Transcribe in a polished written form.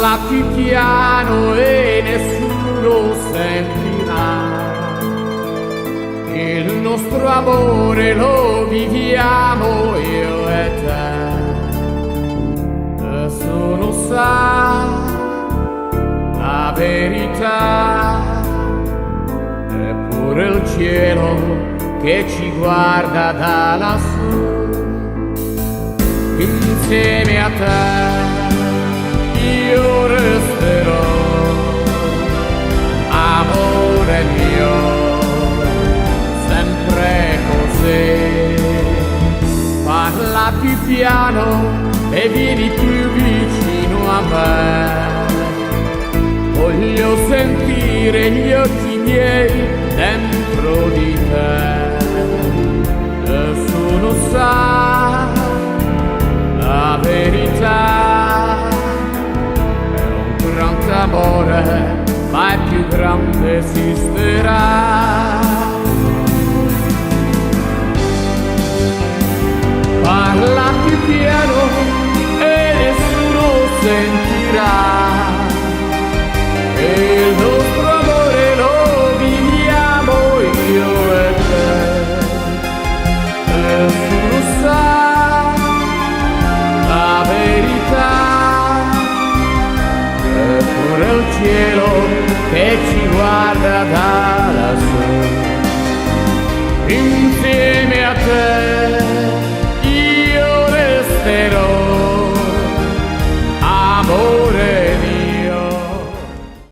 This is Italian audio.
Parla più piano e nessuno sentirà. Il nostro amore lo viviamo io e te. Nessuno sa la verità, eppure il cielo che ci guarda da lassù. Insieme a te io resterò, amore mio, sempre così. Parla più piano e vieni più vicino a me. Voglio sentire gli occhi miei dentro di te. Nessuno sa la verità, è un grande amore, ma il più grande esisterà. Parla più piano e nessuno sentirà. E il nostro amore lo viviamo io e te. Nessuno sa la verità, eppure il cielo che ci guarda da lassù. Insieme a te